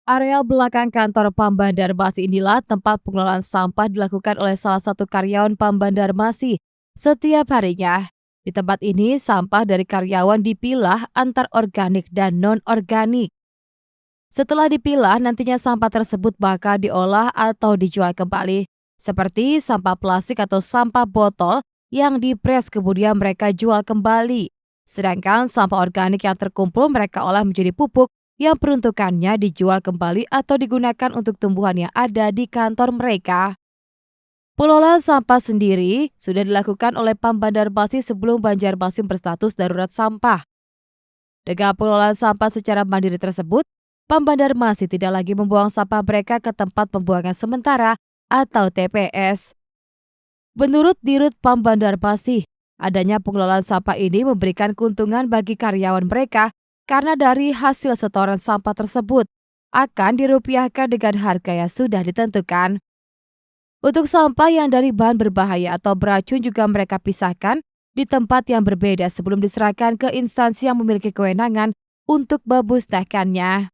Area belakang kantor Pam Banjarmasin inilah tempat pengelolaan sampah dilakukan oleh salah satu karyawan Pam Banjarmasin setiap harinya. Di tempat ini, sampah dari karyawan dipilah antar organik dan non-organik. Setelah dipilah, nantinya sampah tersebut bakal diolah atau dijual kembali, seperti sampah plastik atau sampah botol yang dipres kemudian mereka jual kembali. Sedangkan sampah organik yang terkumpul mereka olah menjadi pupuk yang peruntukannya dijual kembali atau digunakan untuk tumbuhan yang ada di kantor mereka. Pengelolaan sampah sendiri sudah dilakukan oleh Pam Banjarmasin sebelum Banjarmasin berstatus darurat sampah. Dengan pengelolaan sampah secara mandiri tersebut, Pam Banjarmasin tidak lagi membuang sampah mereka ke tempat pembuangan sementara atau TPS. Menurut Dirut Pam Banjarmasin, adanya pengelolaan sampah ini memberikan keuntungan bagi karyawan mereka karena dari hasil setoran sampah tersebut akan dirupiahkan dengan harga yang sudah ditentukan. Untuk sampah yang dari bahan berbahaya atau beracun juga mereka pisahkan di tempat yang berbeda sebelum diserahkan ke instansi yang memiliki kewenangan untuk memusnahkannya.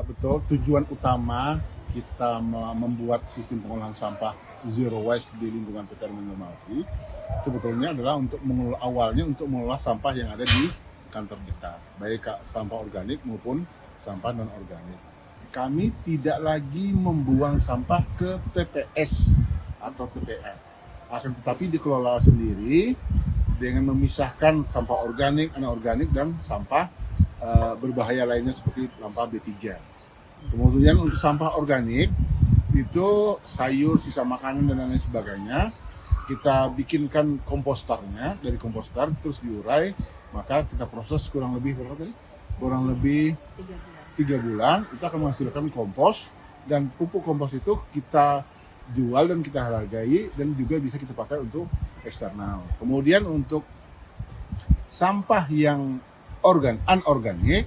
Betul, tujuan utama kita membuat sistem pengolahan sampah zero waste di lingkungan PT Banjarmasin sebetulnya adalah untuk mengelola sampah yang ada di kantor kita, baik sampah organik maupun sampah non organik. Kami tidak lagi membuang sampah ke TPS atau TPA, akan tetapi dikelola sendiri dengan memisahkan sampah organik, anorganik, dan sampah berbahaya lainnya seperti sampah B3. Kemudian untuk sampah organik itu sayur, sisa makanan dan lain sebagainya, kita bikinkan komposternya dari komposter terus diurai, maka kita proses kurang lebih 3 bulan itu akan menghasilkan kompos, dan pupuk kompos itu kita jual dan kita hargai dan juga bisa kita pakai untuk eksternal. Kemudian untuk sampah yang anorganik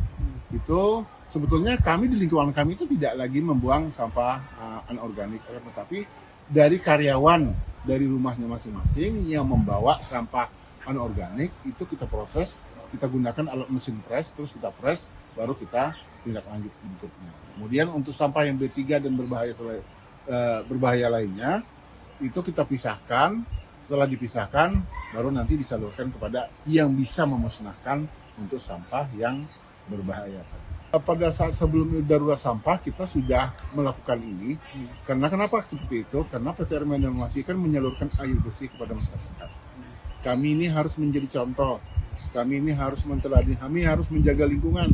itu sebetulnya kami di lingkungan kami itu tidak lagi membuang sampah anorganik, tetapi dari karyawan dari rumahnya masing-masing yang membawa sampah anorganik itu kita proses, kita gunakan alat mesin press, terus kita press, baru kita tindak lanjut berikutnya. Kemudian untuk sampah yang B3 dan berbahaya lainnya itu kita pisahkan. Setelah dipisahkan baru nanti disalurkan kepada yang bisa memusnahkan untuk sampah yang berbahaya. Pada saat sebelum darurat sampah kita sudah melakukan ini. Karena kenapa seperti itu? Karena PT Banjarmasin kan menyalurkan air bersih kepada masyarakat. Kami ini harus menjadi contoh. Kami ini harus menteladani, kami harus menjaga lingkungan.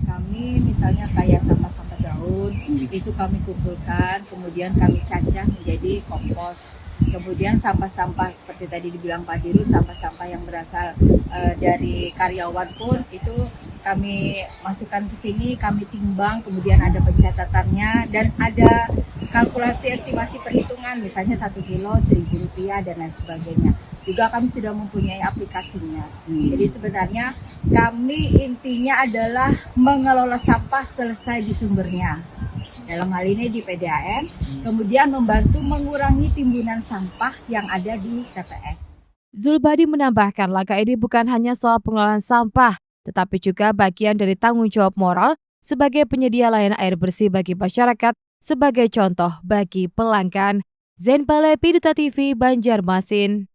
Kami misalnya kayak sampah-sampah daun, itu kami kumpulkan, kemudian kami cacah menjadi kompos. Kemudian sampah-sampah seperti tadi dibilang Pak Dirut, sampah-sampah yang berasal dari karyawan pun itu kami masukkan ke sini, kami timbang, kemudian ada pencatatannya dan ada kalkulasi estimasi perhitungan, misalnya 1 kilo Rp1.000 dan lain sebagainya. Juga kami sudah mempunyai aplikasinya. Jadi sebenarnya kami intinya adalah mengelola sampah selesai di sumbernya. Dalam hal ini di PDAM, kemudian membantu mengurangi timbunan sampah yang ada di TPS. Zulbadi menambahkan langkah ini bukan hanya soal pengelolaan sampah, tetapi juga bagian dari tanggung jawab moral sebagai penyedia layanan air bersih bagi masyarakat sebagai contoh bagi pelanggan. Zain Palepi, Duta TV, Banjarmasin.